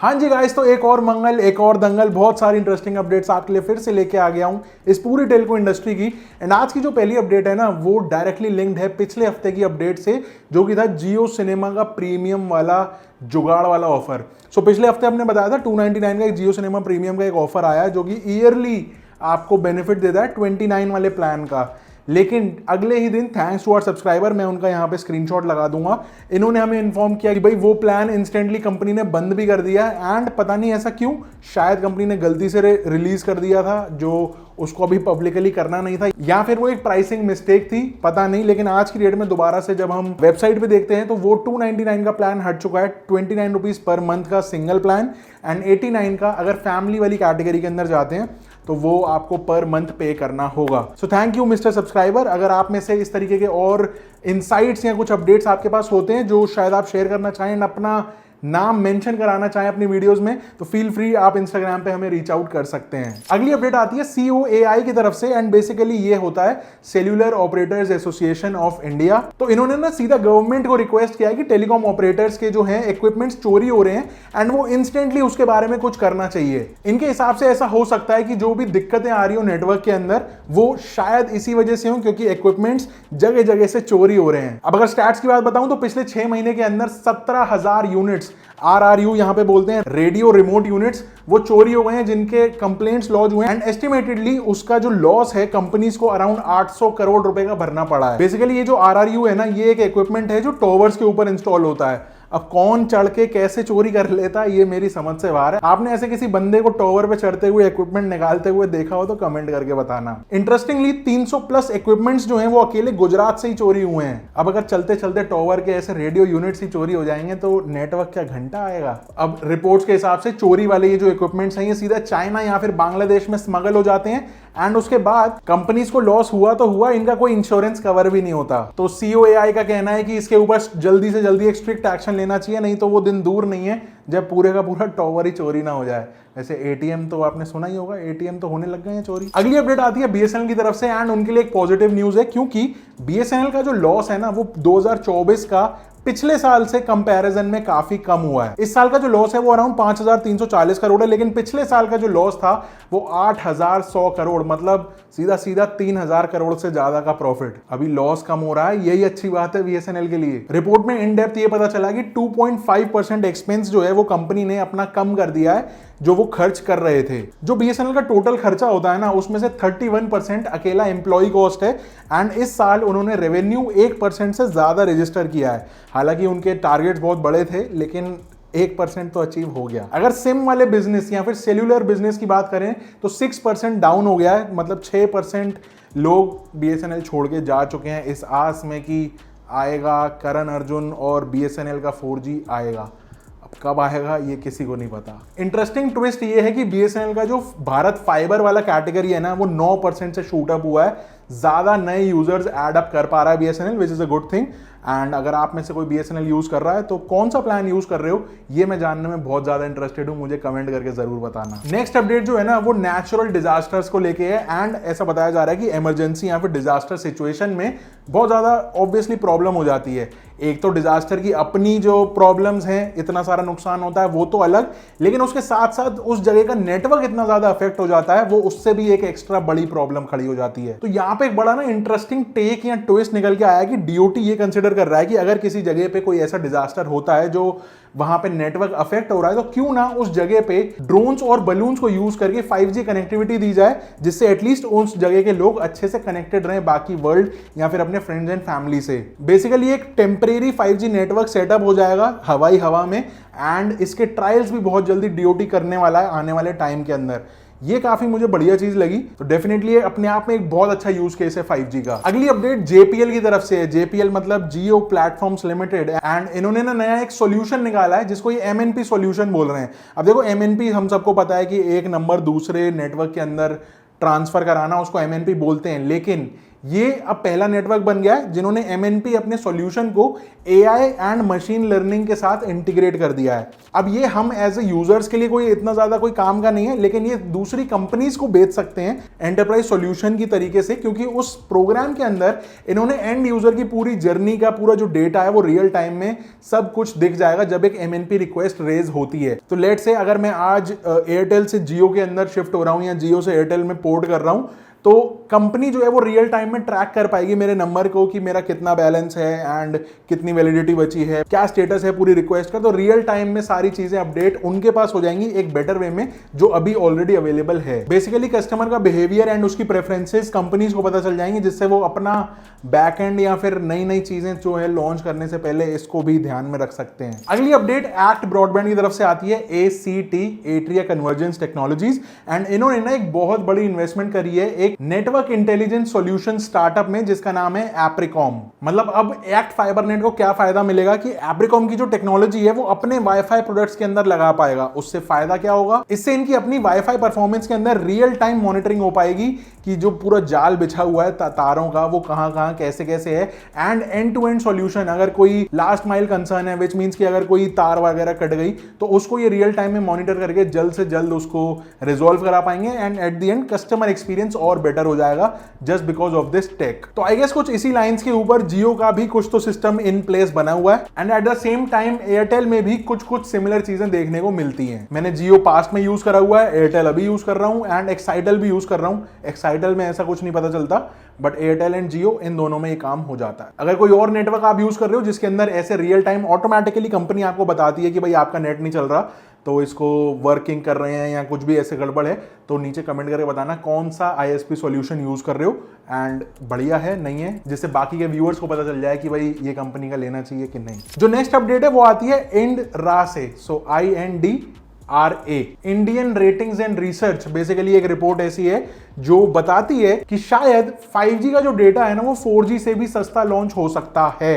हाँ जी गाइस, तो एक और मंगल, एक और दंगल, बहुत सारी इंटरेस्टिंग अपडेट्स आपके लिए फिर से लेके आ गया हूँ इस पूरी टेलको इंडस्ट्री की। एंड आज की जो पहली अपडेट है ना, वो डायरेक्टली लिंक्ड है पिछले हफ्ते की अपडेट से, जो कि था जियो सिनेमा का प्रीमियम वाला जुगाड़ वाला ऑफर। सो पिछले हफ्ते हमने बताया था 299 का एक जियो सिनेमा प्रीमियम का एक ऑफर आया है, जो कि ईयरली आपको बेनिफिट देता है 29 वाले प्लान का। लेकिन अगले ही दिन, थैंक्स टू आवर सब्सक्राइबर, मैं उनका यहाँ पे स्क्रीनशॉट लगा दूंगा, इन्होंने हमें इन्फॉर्म किया कि भाई वो प्लान इंस्टेंटली कंपनी ने बंद भी कर दिया है। एंड पता नहीं ऐसा क्यों, शायद कंपनी ने गलती से रिलीज कर दिया था, जो उसको अभी पब्लिकली करना नहीं था, या फिर वो एक प्राइसिंग मिस्टेक थी, पता नहीं। लेकिन आज की डेट में दोबारा से जब हम वेबसाइट पे देखते हैं तो वो 299 का प्लान हट चुका है, 29 रुपीज पर मंथ का सिंगल प्लान एंड 89 का अगर फैमिली वाली कैटेगरी के अंदर जाते हैं तो वो आपको पर मंथ पे करना होगा। So thank you mister subscriber. अगर आप में से इस तरीके के और इनसाइट्स या कुछ अपडेट्स आपके पास होते हैं जो शायद आप शेयर करना चाहें, अपना नाम मेंशन कराना चाहें अपनी वीडियोस में, तो फील फ्री, आप इंस्टाग्राम पे हमें रीच आउट कर सकते हैं। अगली अपडेट आती है COAI की तरफ से, एंड बेसिकली ये होता है cellular operators association of India. तो इन्होंने ना सीधा गवर्नमेंट को रिक्वेस्ट किया है कि टेलीकॉम ऑपरेटर्स के जो हैं इक्विपमेंट्स चोरी हो रहे हैं एंड वो इंस्टेंटली उसके बारे में कुछ करना चाहिए। इनके हिसाब से ऐसा हो सकता है कि जो भी दिक्कतें आ रही हो नेटवर्क के अंदर, वो शायद इसी वजह से हो क्योंकि इक्विपमेंट्स जगह जगह से चोरी हो रहे हैं। अब अगर स्टैट्स की बात बताऊं तो पिछले 6 महीने के अंदर 17,000 यूनिट्स, RRU यहां पे बोलते हैं, रेडियो रिमोट यूनिट्स, वो चोरी हो गए हैं जिनके कंप्लेंट्स लॉन्च हुए हैं। एंड एस्टिमेटेडली उसका जो लॉस है कंपनीज को अराउंड 800 करोड़ रुपए का भरना पड़ा है। बेसिकली ये जो RRU है ना, ये एक इक्विपमेंट है जो टॉवर्स के ऊपर इंस्टॉल होता है। अब कौन चढ़ के कैसे चोरी कर लेता है, ये मेरी समझ से बाहर है। आपने ऐसे किसी बंदे को टॉवर पे चढ़ते हुए इक्विपमेंट निकालते हुए देखा हो तो कमेंट करके बताना। इंटरेस्टिंगली 300 प्लस इक्विपमेंट्स जो हैं वो अकेले गुजरात से ही चोरी हुए हैं। अब अगर चलते चलते टॉवर के ऐसे रेडियो यूनिट्स ही चोरी हो जाएंगे तो नेटवर्क क्या घंटा आएगा। अब रिपोर्ट्स के हिसाब से चोरी वाले ये जो इक्विपमेंट्स हैं ये सीधा चाइना या फिर बांग्लादेश में स्मगल हो जाते हैं एंड उसके बाद कंपनीज को लॉस हुआ तो हुआ, इनका कोई इंश्योरेंस कवर भी नहीं होता। तो COAI का कहना है कि इसके ऊपर जल्दी से जल्दी एक स्ट्रिक्ट एक्शन लेना चाहिए, नहीं तो वो दिन दूर नहीं है जब पूरे का पूरा टॉवर ही चोरी ना हो जाए। वैसे ATM तो आपने सुना ही होगा, ATM तो होने लग गए हैं चोरी। अगली अपडेट आती है BSNL की तरफ से, एंड उनके लिए एक पॉजिटिव न्यूज है क्योंकि BSNL का जो लॉस है ना वो 2024 का पिछले साल से कंपैरिजन में काफी कम हुआ है। इस साल का जो लॉस है वो अराउंड 5,340 करोड़ है, लेकिन पिछले साल का जो लॉस था वो 8,100 करोड़, मतलब सीधा सीधा 3,000 करोड़ से ज्यादा का प्रॉफिट। अभी लॉस कम हो रहा है, यही अच्छी बात है BSNL के लिए। रिपोर्ट में इन डेप्थ ये पता चला कि 2.5% एक्सपेंस जो है वो कंपनी ने अपना कम कर दिया है, जो वो खर्च कर रहे थे। जो BSNL का टोटल खर्चा होता है ना, उसमें से 31% अकेला एम्प्लॉय कॉस्ट है। एंड इस साल उन्होंने रेवेन्यू 1% से ज्यादा रजिस्टर किया है। हालांकि उनके टारगेट्स बहुत बड़े थे, लेकिन 1% तो अचीव हो गया। अगर सिम वाले बिजनेस या फिर सेल्यूलर बिजनेस की बात करें तो 6% डाउन हो गया है, मतलब 6% लोग BSNL छोड़ के जा चुके हैं इस आस में कि आएगा करण अर्जुन और BSNL का 4G आएगा। अब कब आएगा ये किसी को नहीं पता। इंटरेस्टिंग ट्विस्ट ये है कि BSNL का जो भारत फाइबर वाला कैटेगरी है ना, वो 9% से शूट अप हुआ है। ज्यादा नए यूजर्स ऐड अप कर पा रहा है BSNL, which is a good thing. And अगर आप में से कोई BSNL यूज कर रहा है तो कौन सा प्लान यूज कर रहे हो, ये मैं जानने में बहुत ज्यादा इंटरेस्टेड हूं, मुझे कमेंट करके जरूर बताना। नेक्स्ट अपडेट जो है ना वो नेचुरल डिजास्टर्स को लेके है। एंड ऐसा बताया जा रहा है कि इमरजेंसी या फिर डिजास्टर सिचुएशन में बहुत ज्यादा ऑब्वियसली प्रॉब्लम हो जाती है। एक तो डिजास्टर की अपनी जो प्रॉब्लम्स हैं, इतना सारा नुकसान होता है, वो तो अलग, लेकिन उसके साथ साथ उस जगह का नेटवर्क इतना ज्यादा अफेक्ट हो जाता है, वो उससे भी एक एक्स्ट्रा बड़ी प्रॉब्लम खड़ी हो जाती है। तो यहाँ पे एक बड़ा ना इंटरेस्टिंग टेक या ट्विस्ट निकल के आया कि DOT ये कंसिडर कर रहा है कि अगर किसी जगह पे कोई ऐसा डिजास्टर होता है जो वहां पे नेटवर्क अफेक्ट हो रहा है, तो क्यों ना उस जगह पे ड्रोन्स और बलून्स को यूज करके 5G कनेक्टिविटी दी जाए, जिससे एटलीस्ट उस जगह के लोग अच्छे से कनेक्टेड रहें बाकी वर्ल्ड या फिर अपने फ्रेंड्स एंड फैमिली से। बेसिकली एक टेम्परेरी 5G नेटवर्क सेटअप हो जाएगा हवाई हवा में, एंड इसके ट्रायल्स भी बहुत जल्दी DOT करने वाला है आने वाले टाइम के अंदर। ये काफी मुझे बढ़िया चीज लगी। तो डेफिनेटली अपने आप में एक बहुत अच्छा यूज केस है 5G का। अगली अपडेट JPL की तरफ से है। JPL मतलब जियो प्लेटफॉर्म्स लिमिटेड, एंड इन्होंने ना नया एक सॉल्यूशन निकाला है जिसको ये MNP सॉल्यूशन बोल रहे हैं। अब देखो MNP हम सबको पता है कि एक नंबर दूसरे नेटवर्क के अंदर ट्रांसफर कराना, उसको MNP बोलते हैं, लेकिन ये अब पहला नेटवर्क बन गया है जिन्होंने एमएनपी अपने सॉल्यूशन को एआई एंड मशीन लर्निंग के साथ इंटीग्रेट कर दिया है। अब ये हम एज ए यूजर्स के लिए कोई इतना ज्यादा कोई काम का नहीं है, लेकिन ये दूसरी कंपनीज को बेच सकते हैं एंटरप्राइज सॉल्यूशन की तरीके से, क्योंकि उस प्रोग्राम के अंदर इन्होंने एंड यूजर की पूरी जर्नी का पूरा जो डेटा है वो रियल टाइम में सब कुछ दिख जाएगा जब एक एमएनपी रिक्वेस्ट रेज होती है। तो लेट से अगर मैं आज एयरटेल से जियो के अंदर शिफ्ट हो रहा हूं या जियो से एयरटेल में पोर्ट कर रहा हूं, तो कंपनी जो है वो रियल टाइम में ट्रैक कर पाएगी मेरे नंबर को कि मेरा कितना बैलेंस है एंड कितनी वैलिडिटी बची है, क्या स्टेटस है पूरी रिक्वेस्ट का। तो रियल टाइम में सारी चीजें अपडेट उनके पास हो जाएंगी एक बेटर वे में जो अभी ऑलरेडी अवेलेबल है। बेसिकली कस्टमर का बिहेवियर एंड उसकी प्रेफरेंसेस कंपनीज को पता चल जाएंगी, जिससे वो अपना बैकएंड या फिर नई नई चीजें जो है लॉन्च करने से पहले इसको भी ध्यान में रख सकते हैं। अगली अपडेट एक्ट ब्रॉडबैंड की तरफ से आती है, ACT atria convergence technologies, and इन्होंने ना एक बहुत बड़ी इन्वेस्टमेंट करी है एक नेटवर्क इंटेलिजेंस सॉल्यूशन स्टार्टअप में जिसका नाम है एप्रिकॉम। मतलब अब एक्ट फाइबरनेट को क्या फायदा मिलेगा कि एप्रिकॉम की जो टेक्नोलॉजी है वो अपने वाईफाई प्रोडक्ट्स के अंदर लगा पाएगा। उससे फायदा क्या होगा, इससे इनकी अपनी वाईफाई परफॉर्मेंस के अंदर रियल टाइम मॉनिटरिंग हो पाएगी कि जो पूरा जाल बिछा हुआ है तारों का वो कहां कहां कैसे कैसे है, and and to end solution. अगर कोई लास्ट माइल कंसर्न है विच मींस कि अगर कोई तार वगैरह कट गई तो उसको ये रियल टाइम में मॉनिटर करके जल्द से जल्द उसको रिजॉल्व करा पाएंगे, and at the end customer experience और बेटर हो जाएगा just because of this tech. तो आई गेस कुछ इसी लाइंस के ऊपर जियो का भी कुछ तो सिस्टम इन प्लेस बना हुआ है, and at the same time Airtel में भी कुछ कुछ सिमिलर चीजें देखने को मिलती हैं। मैंने जियो पास्ट में यूज करा हुआ है, एयरटेल अभी यूज कर रहा हूं, एंड एक्साइटल भी यूज कर रहा हूं। एक्साइटल में ऐसा कुछ नहीं पता चलता, बट एयरटेल एंड जियो इन दोनों में ये काम हो जाता है। अगर कोई और नेटवर्क आप यूज कर रहे हो जिसके अंदर ऐसे रियल टाइम ऑटोमेटिकली कंपनी आपको बताती है कि भाई आपका नेट नहीं चल रहा, तो इसको वर्किंग कर रहे हैं या कुछ भी ऐसे गड़बड़ है, तो नीचे कमेंट करके बताना कौन सा ISP सॉल्यूशन यूज कर रहे हो एंड बढ़िया है नहीं है, जिससे बाकी के व्यूअर्स को पता चल जाए कि भाई ये कंपनी का लेना चाहिए कि नहीं। जो नेक्स्ट अपडेट है वो आती है INDRA से, सो INDRA, Indian ratings and research. Basically एक रिपोर्ट ऐसी है जो बताती है कि शायद 5G का जो डेटा है ना वो 4G से भी सस्ता लॉन्च हो सकता है।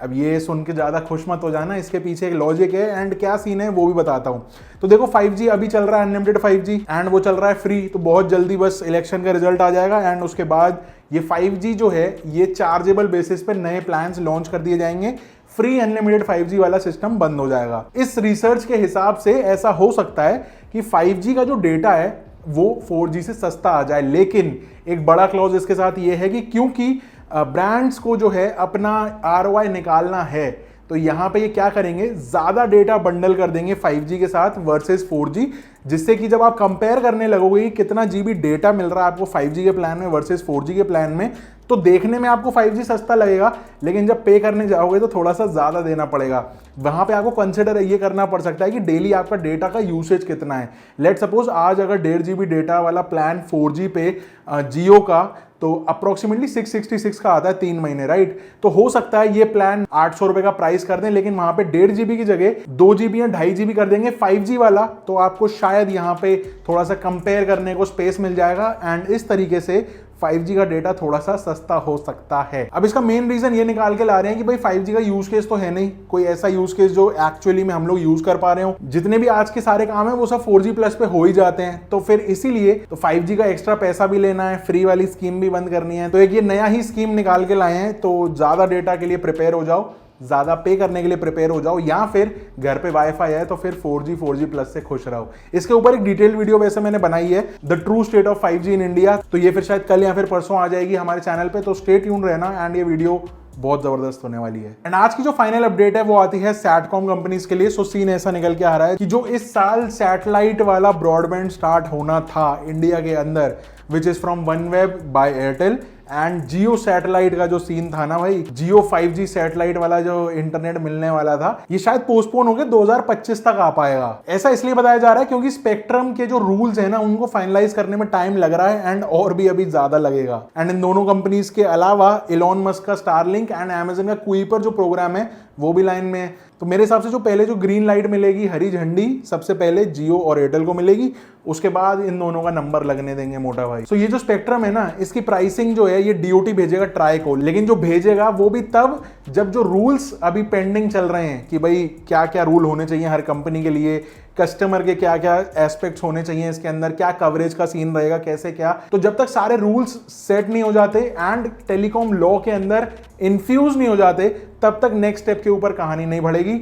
अब ये सुन के ज्यादा खुश मत हो जाना, इसके पीछे एक लॉजिक है एंड क्या सीन है वो भी बताता हूं। तो देखो 5G अभी चल रहा है अनलिमिटेड 5G एंड वो चल रहा है फ्री, तो बहुत जल्दी बस इलेक्शन का रिजल्ट आ जाएगा एंड उसके बाद ये 5G जो है ये चार्जेबल बेसिस पे नए प्लान्स लॉन्च कर दिए जाएंगे, फ्री अनलिमिटेड 5G वाला सिस्टम बंद हो जाएगा। इस रिसर्च के हिसाब से ऐसा हो सकता है कि 5G का जो डेटा है वो 4G से सस्ता आ जाए, लेकिन एक बड़ा क्लॉज इसके साथ ये है कि क्योंकि ब्रांड्स को जो है अपना ROI निकालना है, तो यहां पे ये क्या करेंगे, ज्यादा डेटा बंडल कर देंगे 5G के साथ वर्सेस 4G, जिससे कि जब आप कंपेयर करने लगोगे कि कितना GB डेटा मिल रहा है आपको 5G के प्लान में वर्सेस 4G के प्लान में, तो देखने में आपको 5G सस्ता लगेगा, लेकिन जब पे करने जाओगे तो थोड़ा सा ज्यादा देना पड़ेगा। वहां पे आपको कंसिडर ये करना पड़ सकता है कि डेली आपका डेटा का यूसेज कितना है। लेट सपोज आज अगर 1.5 GB डेटा वाला प्लान 4G पे जियो का तो अप्रोक्सीमेटली 666 का आता है 3 महीने, राइट। तो हो सकता है ये प्लान 800 रुपए का प्राइस कर दें, लेकिन वहां पे 1.5 GB की जगह 2 GB या 2.5 GB कर देंगे 5G वाला, तो आपको शायद यहाँ पे थोड़ा सा कंपेयर करने को स्पेस मिल जाएगा एंड इस तरीके से 5G का डेटा थोड़ा सा सस्ता हो सकता है। अब इसका मेन रीजन ये निकाल के ला रहे हैं कि भाई 5G का यूज केस तो है नहीं कोई ऐसा यूज केस जो एक्चुअली में हम लोग यूज कर पा रहे हो। जितने भी आज के सारे काम है वो सब 4G प्लस पे हो ही जाते हैं, तो फिर इसीलिए तो 5G का एक्स्ट्रा पैसा भी लेना है, फ्री वाली स्कीम भी बंद करनी है, तो एक ये नया ही स्कीम निकाल के लाए हैं। तो ज्यादा डेटा के लिए प्रिपेयर हो जाओ, ज्यादा पे करने के लिए प्रिपेयर हो जाओ, या फिर घर पे वाईफाई है तो फिर 4G प्लस से खुश रहो। इसके ऊपर एक डिटेल वीडियो वैसे मैंने बनाई है, the true state of 5G in India, तो ये फिर शायद कल या फिर परसों आ जाएगी हमारे चैनल पे, तो स्टे ट्यून रहना एंड ये वीडियो बहुत जबरदस्त होने वाली है। एंड आज की जो फाइनल अपडेट है वो आती है सैटकॉम कंपनीज के लिए। सो सीन ऐसा निकल के आ रहा है कि जो इस साल सैटेलाइट वाला ब्रॉडबैंड स्टार्ट होना था इंडिया के अंदर, which is from OneWeb by Airtel, and Jio satellite का जो सीन था ना भाई, जियो 5G सैटेलाइट वाला जो इंटरनेट मिलने वाला था, ये शायद पोस्टपोन होकर 2025 तक आ पाएगा। ऐसा इसलिए बताया जा रहा है क्योंकि स्पेक्ट्रम के जो रूल्स है ना उनको फाइनलाइज करने में टाइम लग रहा है एंड और भी अभी ज्यादा लगेगा। एंड इन दोनों कंपनीज के अलावा इलॉन मस्क का स्टारलिंक एंड अमेजन का कुइपर जो प्रोग्राम है वो भी लाइन में है। तो मेरे हिसाब से जो पहले जो ग्रीन लाइट मिलेगी, हरी झंडी, सबसे पहले जियो और एयरटेल को मिलेगी, उसके बाद इन दोनों का नंबर लगने देंगे मोटा भाई। तो ये जो स्पेक्ट्रम है ना, इसकी प्राइसिंग जो है ये DOT भेजेगा ट्राई को, लेकिन जो भेजेगा वो भी तब जब जो रूल्स अभी पेंडिंग चल रहे हैं कि भाई क्या क्या रूल होने चाहिए हर कंपनी के लिए, कस्टमर के क्या क्या एस्पेक्ट्स होने चाहिए इसके अंदर, क्या कवरेज का सीन रहेगा, कैसे क्या। तो जब तक सारे रूल्स सेट नहीं हो जाते एंड टेलीकॉम लॉ के अंदर इन्फ्यूज नहीं हो जाते, तब तक नेक्स्ट स्टेप के ऊपर कहानी नहीं बढ़ेगी।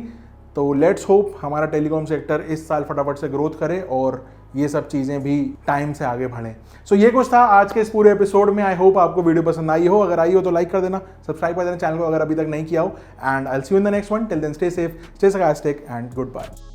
तो लेट्स होप हमारा टेलीकॉम सेक्टर इस साल फटाफट से ग्रोथ करे और ये सब चीज़ें भी टाइम से आगे बढ़ें। सो ये कुछ था आज के इस पूरे एपिसोड में। आई होप आपको वीडियो पसंद आई हो। अगर आई हो तो लाइक कर देना, सब्सक्राइब कर देना चैनल को अगर अभी तक नहीं किया हो। And I will see you in the next one. Till then stay safe, stay sarcastic and good bye.